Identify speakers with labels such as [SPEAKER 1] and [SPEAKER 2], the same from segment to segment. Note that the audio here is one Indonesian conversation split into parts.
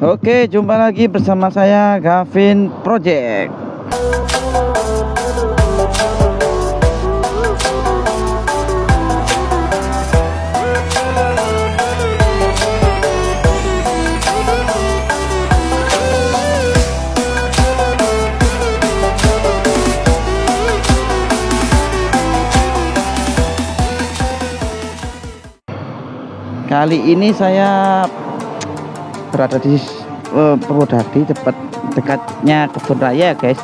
[SPEAKER 1] Oke, jumpa lagi bersama saya Gavin Project. Kali ini saya berada di Purwodadi, dekatnya kebun raya guys.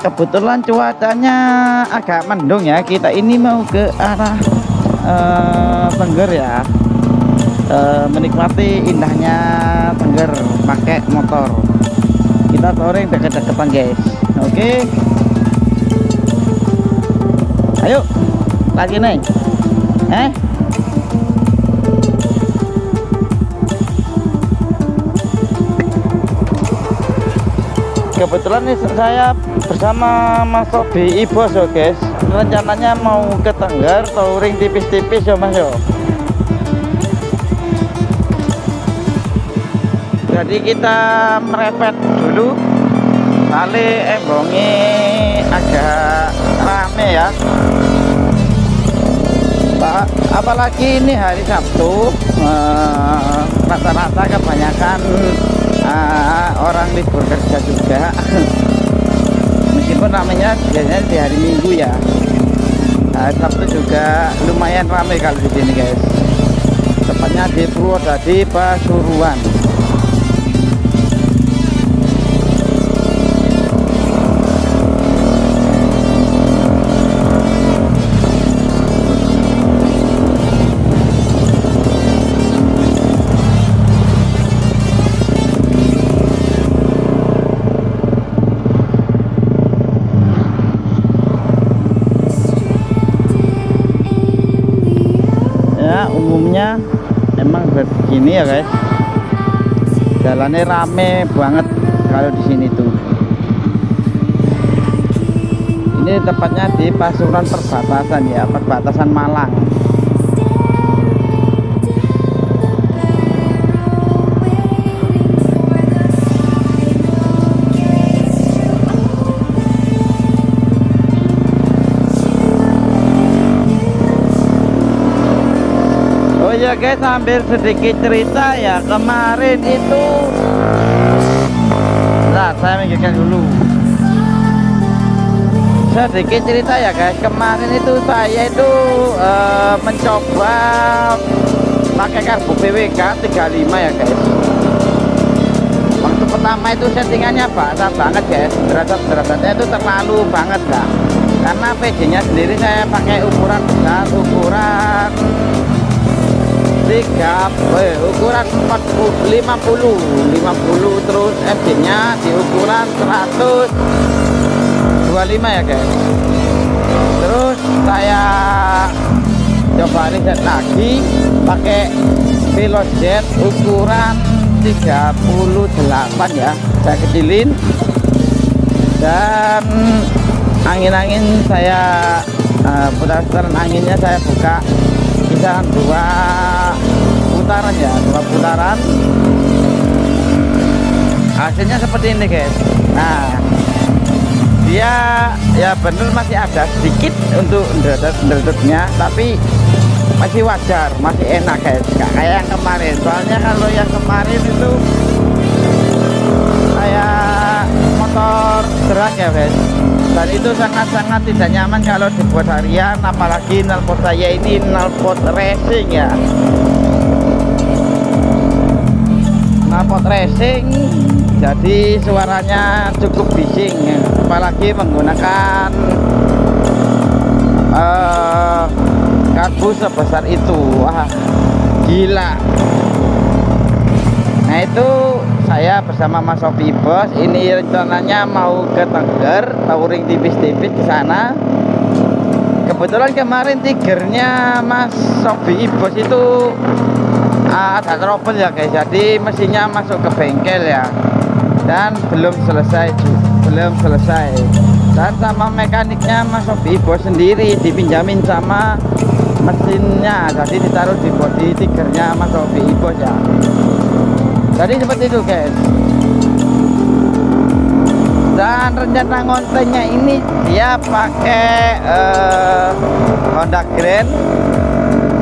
[SPEAKER 1] Kebetulan cuacanya agak mendung ya. Kita ini mau ke arah Tengger ya, menikmati indahnya Tengger pakai motor. Kita touring deket-deketan guys. Oke, ayo lagi nih. Kebetulan nih saya bersama Mas Sobi Ibos ya guys. Rencananya mau ke Tengger, touring tipis-tipis ya Mas yo. Jadi kita merepet dulu, kali embongi agak rame ya. Apalagi ini hari Sabtu, rata-rata kebanyakan orang libur kerja juga. Meskipun namanya biasanya di hari Minggu ya, Sabtu juga lumayan ramai kalau di sini guys. Tepatnya di Purwodadi, Pasuruan. Umumnya emang begini ya guys, jalannya rame banget kalau di sini tuh. Ini tepatnya di Pasuruan perbatasan ya, perbatasan Malang. Oh ya guys, sambil sedikit cerita ya, kemarin itu saya mikirkan dulu. Sedikit cerita ya guys, kemarin itu saya itu mencoba pakai karbu PWK 35 ya guys. Waktu pertama itu settingannya basah banget guys, derajatnya itu terlalu banget lah. Karena PJ nya sendiri saya pakai ukuran besar, ukuran ukuran 50, terus FD nya di ukuran 125 ya guys. Terus saya coba riset lagi pakai Velojet ukuran 38 ya, saya kecilin, dan angin saya putaran anginnya saya buka kisaran 2 putaran ya, 2 putaran. Hasilnya seperti ini guys. Nah, dia ya bener masih ada sedikit untuk derajatnya, tapi masih wajar, masih enak guys, gak kayak yang kemarin. Soalnya kalau yang kemarin itu kayak motor drag ya guys, dan itu sangat-sangat tidak nyaman kalau dibuat harian, apalagi knalpot saya ini knalpot racing ya, knalpot racing, jadi suaranya cukup bising ya. Apalagi menggunakan karbu sebesar itu, wah gila. Nah itu saya bersama Mas Sobi Bos, ini rencananya mau ke Tengger, touring tipis-tipis di sana. Kebetulan kemarin tigernya Mas Sobi Bos itu ada trouble ya guys, jadi mesinnya masuk ke bengkel ya, dan belum selesai. Dan sama mekaniknya Mas Sobi Bos sendiri dipinjamin sama mesinnya, jadi ditaruh di bodi tigernya Mas Sobi Bos ya. Jadi seperti itu guys. Dan rencana ngontennya ini dia pakai Honda Grand.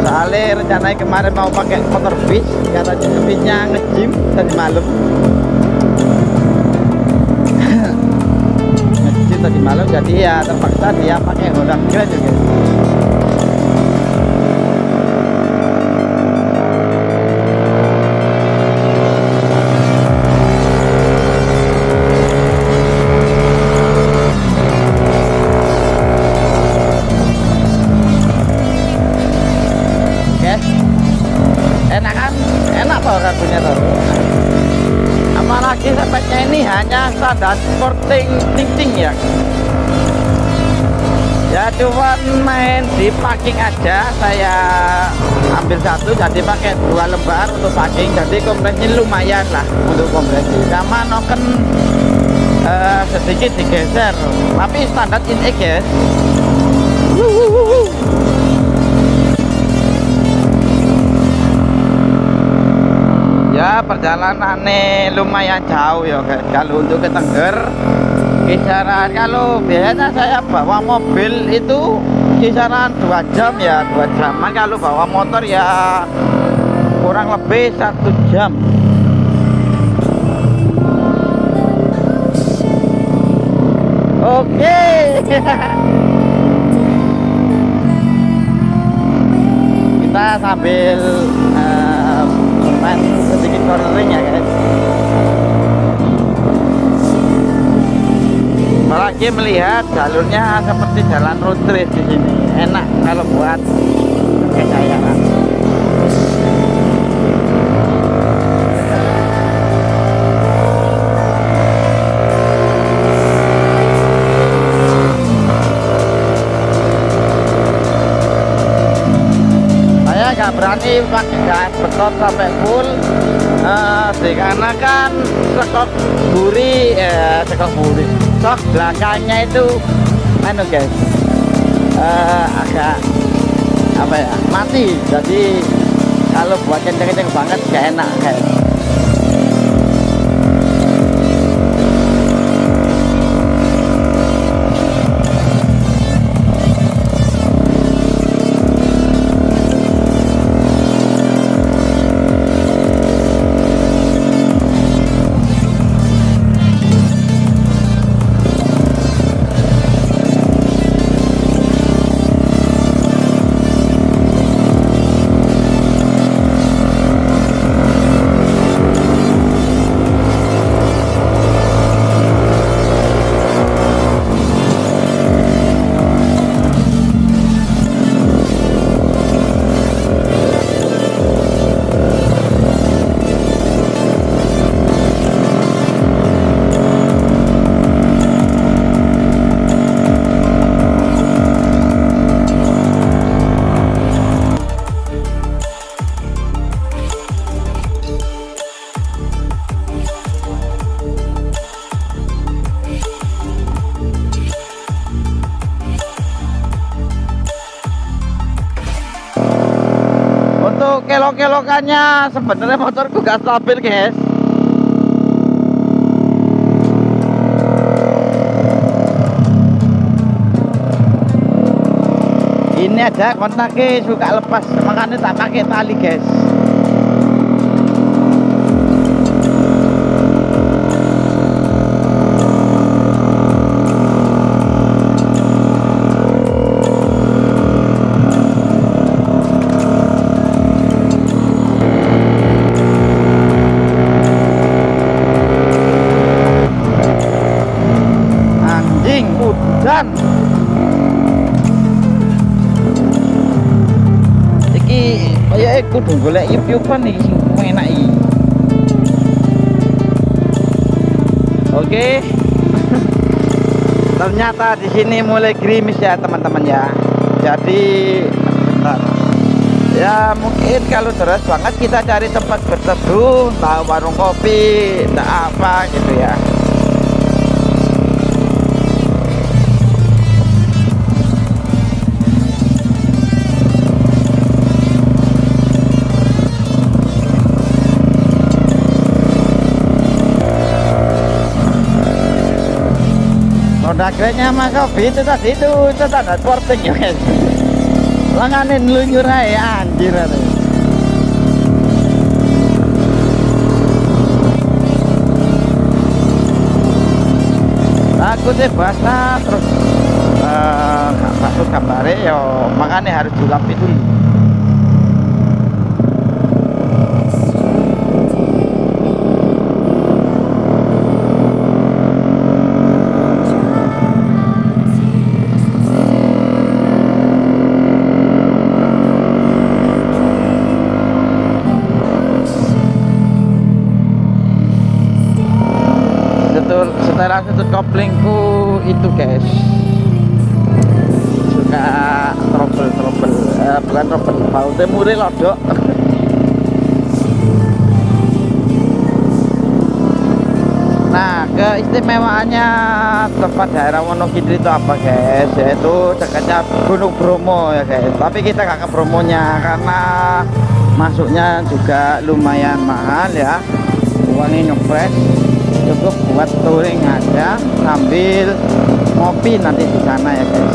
[SPEAKER 1] Soalnya rencananya kemarin mau pakai motor bis, katanya bisnya nge-gym tadi malam. Nge-gym tadi malam, jadi ya terpaksa dia pakai Honda Grand juga. Enak kan? Enak power karbunya tuh. Apalagi speknya ini hanya standar sporting ting ya. Ya cuman main di packing aja. Saya ambil satu, jadi pakai 2 lembar untuk packing. Jadi kompresnya lumayan lah untuk kompresi. Sama noken sedikit digeser, tapi standar ini guys. Ya perjalanannya lumayan jauh ya guys. Kalau untuk ke Tengger kisaran, kalau biasanya saya bawa mobil itu kisaran 2 jam ya, 2 jaman. Kalau bawa motor ya kurang lebih 1 jam. Oke. Kita sambil sedikit cornering ya guys. Apalagi melihat jalurnya seperti jalan road trip di sini, enak kalau buat kesayangan. Nggak berani pakai gas beton sampai full, dikarenakan sekop buri, sok belakangnya itu anu guys, agak apa ya, mati. Jadi kalau buat kenceng-kenceng banget gak enak guys. Untuk kelok-kelokannya sebenarnya motorku gak stabil guys. Ini aja kontaknya suka lepas, makanya tak pakai tali guys. Hujan iki kaya kudu golek yup-yupan iki sing enak iki. Oke. Ternyata di sini mulai gerimis ya teman-teman ya. Jadi bentar. Ya mungkin kalau deras banget kita cari tempat berteduh, entah warung kopi, entah apa gitu ya. Honda Grand-nya Mas Sobi itu tadi itu tanda sporting ya guys. Langane nlunyur ae anjir. Takutnya basah terus gak bagus gambarnya ya, makanya harus dilapis dulu. Setelah sudut koplingku itu guys suka trouble bukan trouble, bautnya murih lodok. Nah, keistimewaannya tempat daerah Wonogiri itu apa guys, yaitu dekatnya Gunung Bromo ya guys. Tapi kita gak ke Bromonya karena masuknya juga lumayan mahal ya, uangnya nyopres. Cukup buat touring aja sambil ngopi nanti di sana ya guys.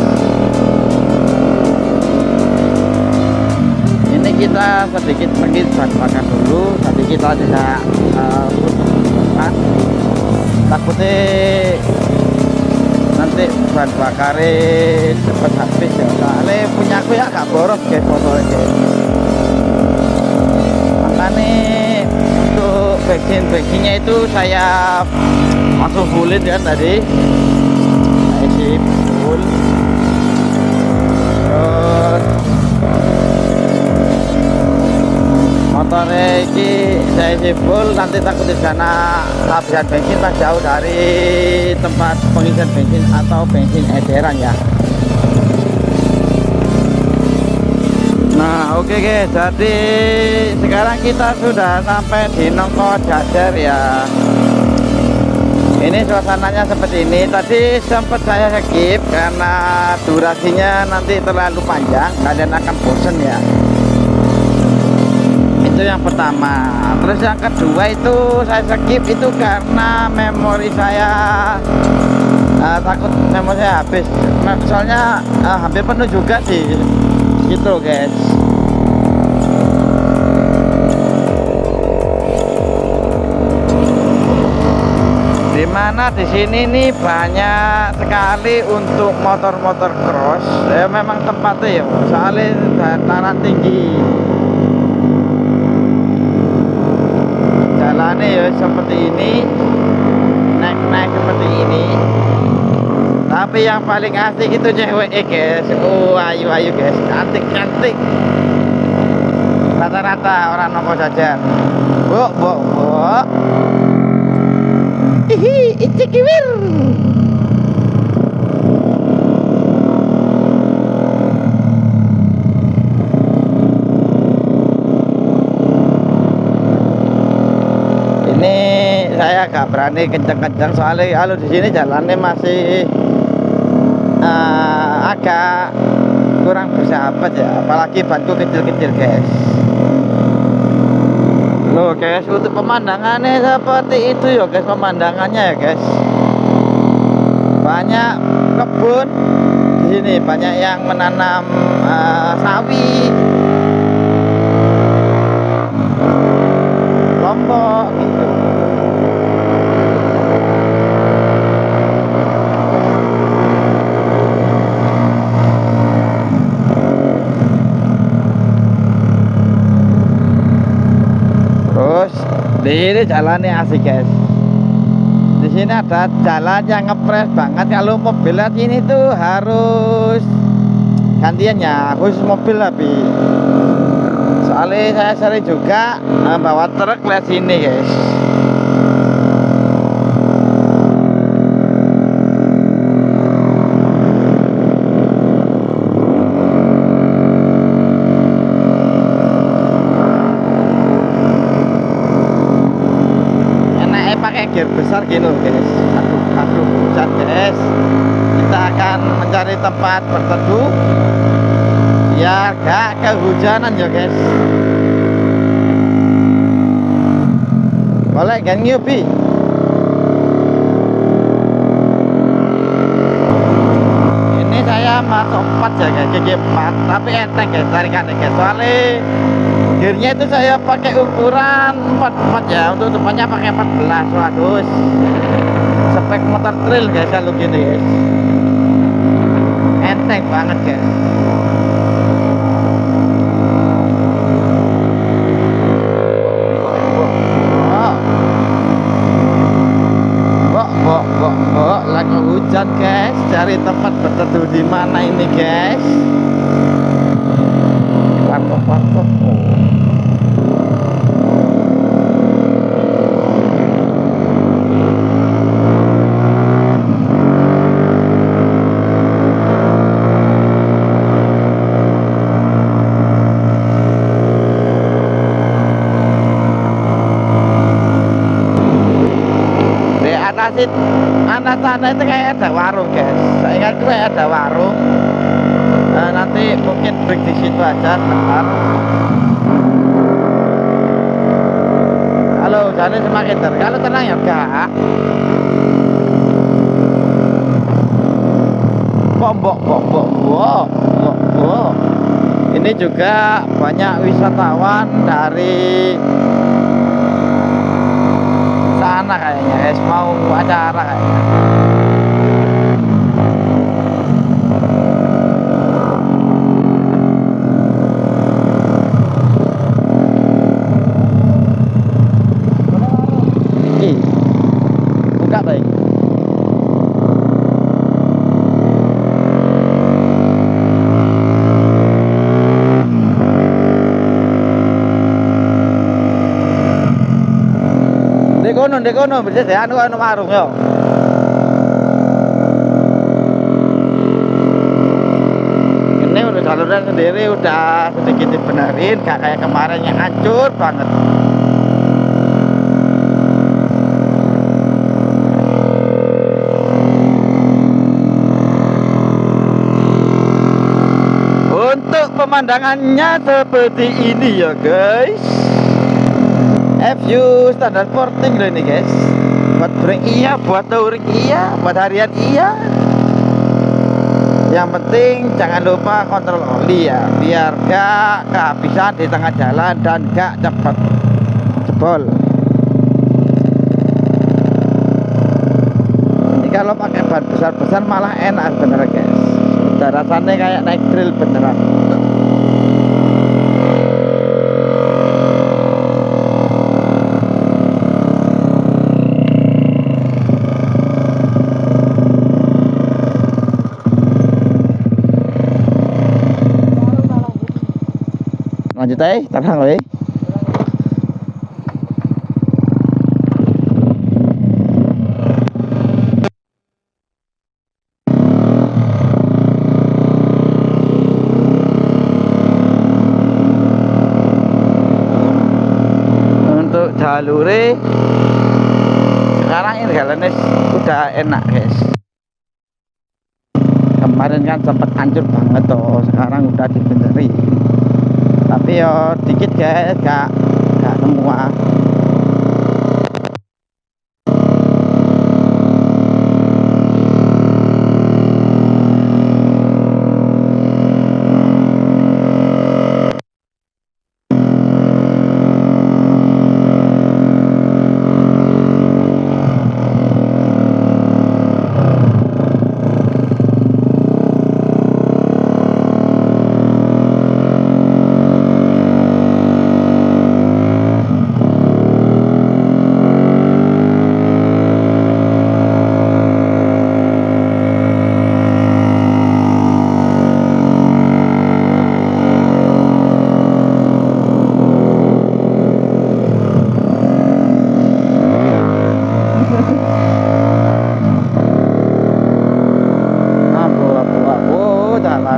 [SPEAKER 1] Ini kita sedikit pergi bahan bakar dulu, tadi kita tidak takutnya nanti bahan bakarnya cepat habis ya, soalnya punya aku ya gak boros guys motornya guys. Makanya untuk bensinnya itu saya masuk fullin ya tadi, saya isi full. Terus motornya ini saya isi full, nanti takut di sana habisan bensin pas jauh dari tempat pengisian bensin atau bensin eceran ya. Nah oke guys, jadi sekarang kita sudah sampai di Nongko Jajar ya. Ini suasananya seperti ini. Tadi sempat saya skip karena durasinya nanti terlalu panjang, kalian akan bosen ya. Itu yang pertama. Terus yang kedua itu saya skip itu karena memori saya takut memori saya habis. Soalnya hampir penuh juga sih gitu guys. Dimana di sini nih banyak sekali untuk motor-motor cross ya, memang tempatnya ya, soalnya dataran tinggi, jalannya ya seperti ini, naik-naik seperti ini. Tapi yang paling asik itu cewek guys. Oh ayu guys, cantik rata-rata orang Nongko Jajar. Bu hihi, icikiwir. Ini saya gak berani kencang-kencang soalnya kalau di sini jalannya masih agak kurang bersahabat ya, apalagi banku kecil-kecil guys. Loh guys, untuk pemandangannya seperti itu ya guys, pemandangannya ya guys. Banyak kebun di sini, banyak yang menanam sawi, lombok gitu. Di sini jalannya asik guys. Di sini ada jalan yang ngepres banget. Kalau mobil lihat ini tuh harus gantian ya, khusus mobil tapi. Soalnya saya sering juga bawa truk lihat sini guys. Gear besar gini loh guys. Aduh hujan guys. Kita akan mencari tempat berteduh biar gak kehujanan ya guys. Boleh kan nyobi. saya masuk 4 ya guys, gigi 4, tapi enteng guys tarikannya guys, soalnya gearnya itu saya pakai ukuran 44 ya, untuk depannya pakai 14. Waduh, spek motor trail guys kalau gini guys, enteng banget guys. Lagi hujan guys, cari tempat berteduh di mana ini guys. Warkop. Anak sana itu kayak ada warung guys, saya ingat kayak ada warung. Nanti mungkin break di situ aja sebentar. Halo, jalan semakin kalau tenang ya kak. Bok. Ini juga banyak wisatawan dari sana kayaknya guys, mau acara kayaknya. Buka baik. Dekono berarti ya anu warung yo. Ini udah saluran sendiri, udah sedikit dibenerin, gak kayak kemarin yang hancur banget. Untuk pemandangannya seperti ini ya guys. FU standar porting loh ini guys, buat break iya, buat touring iya, buat harian iya. Yang penting jangan lupa kontrol oli ya, biar gak kehabisan di tengah jalan dan gak cepat jebol. Ini kalau pakai ban besar-besar malah enak bener guys, udah rasanya kayak naik trail beneran. Lanjut aja, tenang weh. Untuk jalure sekarang ini jalannya udah enak guys. Kemarin kan sempat hancur banget tuh, sekarang udah dibenerin. Tapi yo dikit guys, gak semua.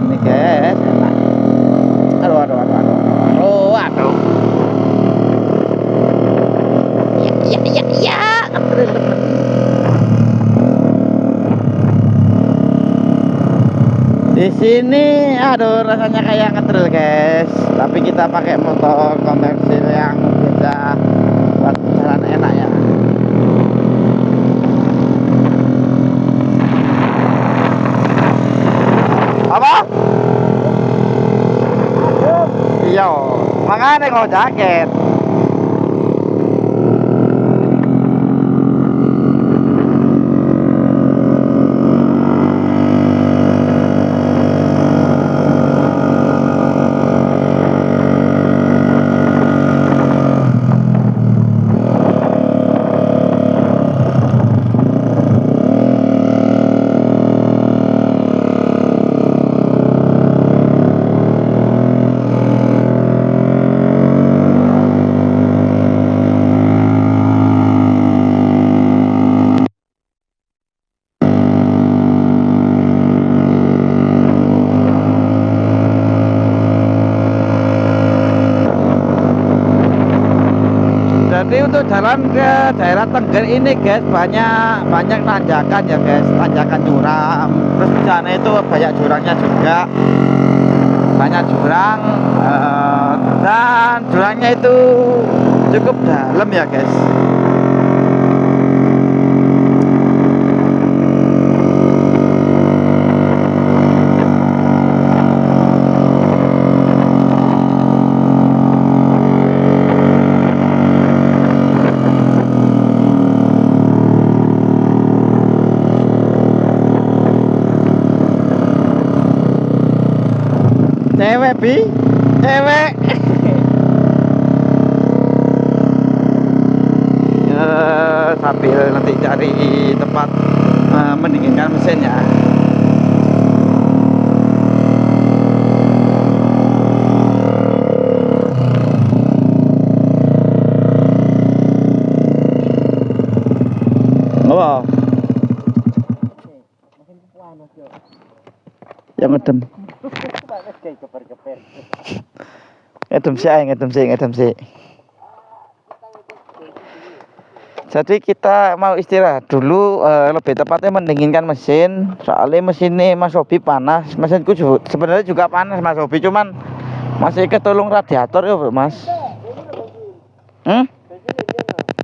[SPEAKER 1] nih guys, enak. Aduh. Iya. Di sini aduh rasanya kayak ngetril guys, tapi kita pakai motor komersil yang bisa buat jalan enak ya. Makanya kau jaket. Jadi untuk jalan ke daerah Tengger ini guys banyak tanjakan ya guys, tanjakan curam. Terus di sana itu banyak jurangnya juga, banyak jurang dan jurangnya itu cukup dalam ya guys. Cewek bi, cewek. Sambil nanti cari tempat mendinginkan mesinnya. Wow. Yang ngedem. Ngedem sih. Jadi kita mau istirahat dulu, lebih tepatnya mendinginkan mesin. Soalnya mesinnya Mas Hobi panas. Mesinku sebenarnya juga panas Mas Hobi, cuman masih ketolong radiator ya Mas.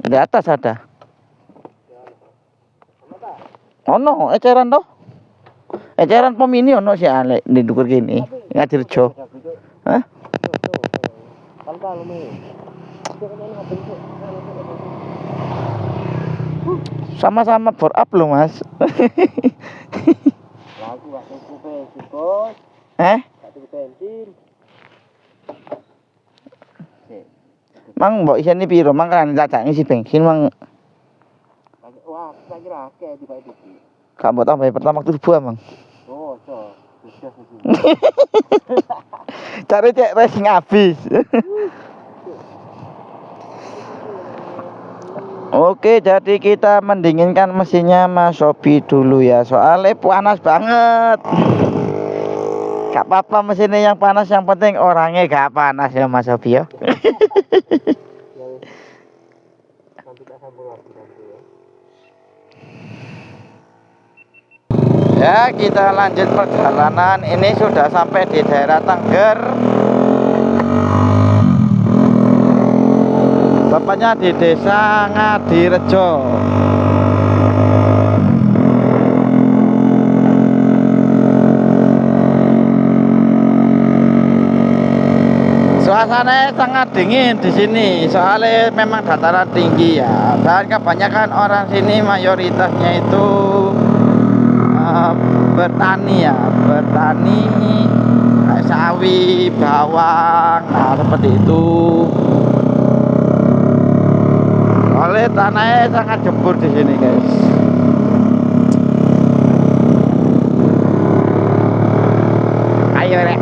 [SPEAKER 1] Di atas ada. Ono eceran toh? Eceran pom ini ono sih ale di dukur gini. Ngadirjo. Hah? Sama-sama bor up loh Mas. Mang mbok isine piro? Mang kan cacak ngisi bensin mang. Wah, saya kira akeh dibagi. Kamu tambah pertama waktu ribu mang. Oh, so. Cari cek racing habis. Oke, jadi kita mendinginkan mesinnya Mas Hobi dulu ya. Soalnya panas banget. Gak apa-apa mesinnya yang panas, yang penting orangnya gak panas ya Mas Hobi ya. Ya, kita lanjut perjalanan. Ini sudah sampai di daerah Tengger. Tepatnya di Desa Ngadirejo. Suasananya sangat dingin di sini, soalnya memang dataran tinggi ya. Dan kebanyakan orang sini mayoritasnya itu bertani ya, bertani kayak sawi, bawang, nah seperti itu. Oleh tanahnya sangat gembur di sini guys. Ayo rek.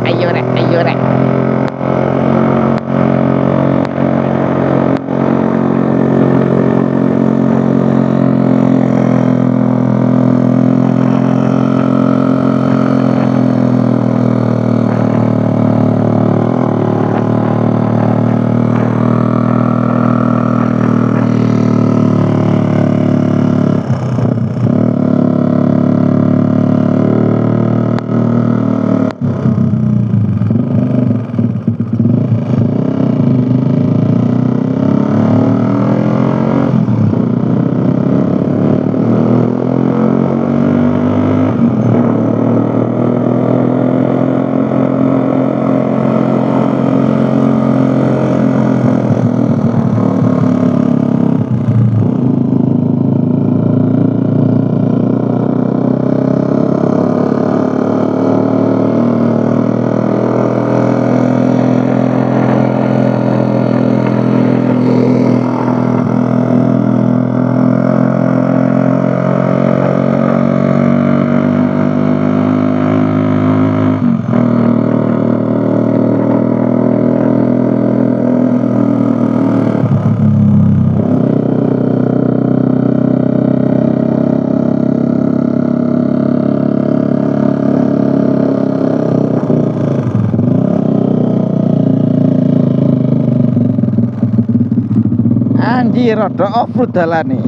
[SPEAKER 1] Anjir rada off-road dalane.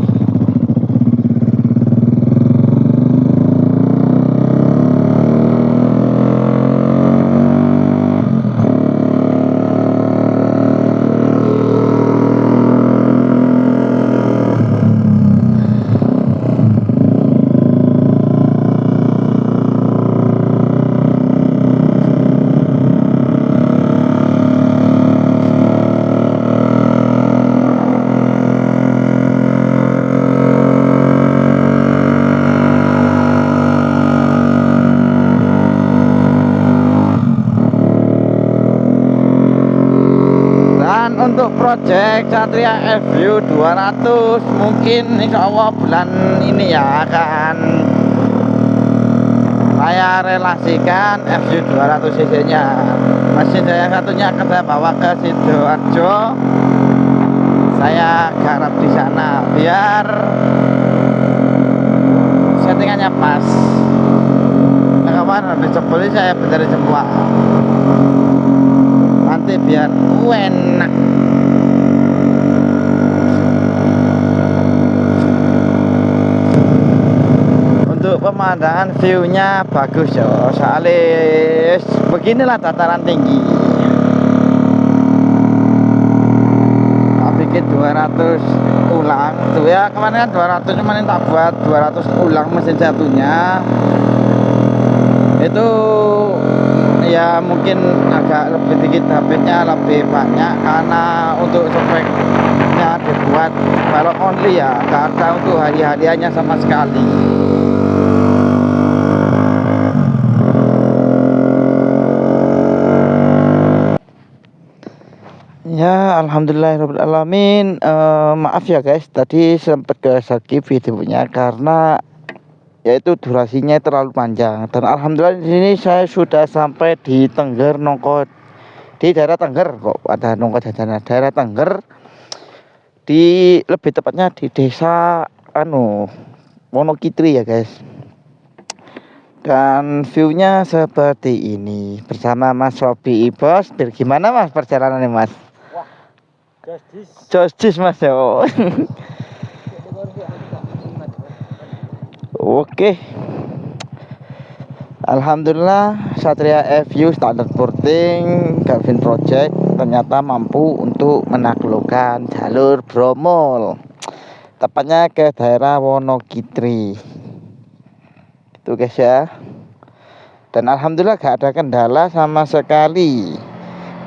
[SPEAKER 1] Untuk project Satria FU 200 mungkin insya Allah bulan ini ya akan saya relasikan FU 200 cc nya. Mesin saya satunya akan saya bawa ke Sidoarjo, saya garap di sana biar settingannya pas. Kawan habis cepoli saya benerin semua nanti biar enak. Untuk pemandangan view-nya bagus ya, soalnya beginilah dataran tinggi. Tak bikin 200 ulang tuh ya, kemarin kan 200 cuman tak buat 200 ulang mesin satunya. Itu ya mungkin agak lebih dikit HP-nya lebih banyak karena untuk speknya dibuat balok only ya, karena untuk hari-hariannya sama sekali. Ya alhamdulillahirobbilalamin. Maaf ya guys, tadi sempat ke skip videonya karena yaitu durasinya terlalu panjang. Dan alhamdulillah di sini saya sudah sampai di Tengger Nongko, di daerah Tengger kok ada Nongko Jajanan, daerah Tengger, di lebih tepatnya di desa Wonokitri ya guys. Dan viewnya seperti ini bersama Mas Sobi Bos. Gimana Mas perjalanannya Mas?
[SPEAKER 2] Wah,
[SPEAKER 1] Jostis Mas ya. Oke. Alhamdulillah Satria FU standar porting Gavin Project ternyata mampu untuk menaklukkan jalur Bromol, tepatnya ke daerah Wonokitri. Itu guys ya. Dan alhamdulillah gak ada kendala sama sekali,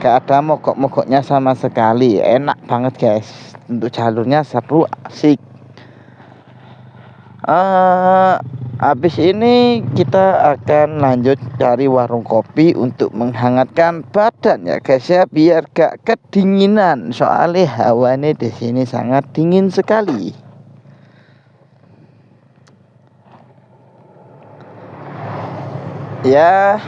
[SPEAKER 1] gak ada mogok-mogoknya sama sekali. Enak banget guys. Untuk jalurnya seru, asik. Habis ini kita akan lanjut cari warung kopi untuk menghangatkan badan ya guys ya, biar gak kedinginan. Soalnya hawanya di sini sangat dingin sekali. Ya,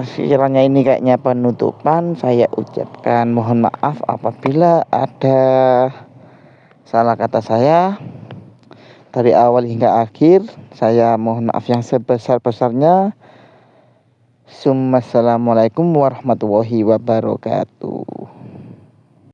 [SPEAKER 1] sekiranya ini kayaknya penutupan, saya ucapkan mohon maaf apabila ada salah kata saya dari awal hingga akhir. Saya mohon maaf yang sebesar-besarnya. Assalamualaikum warahmatullahi wabarakatuh.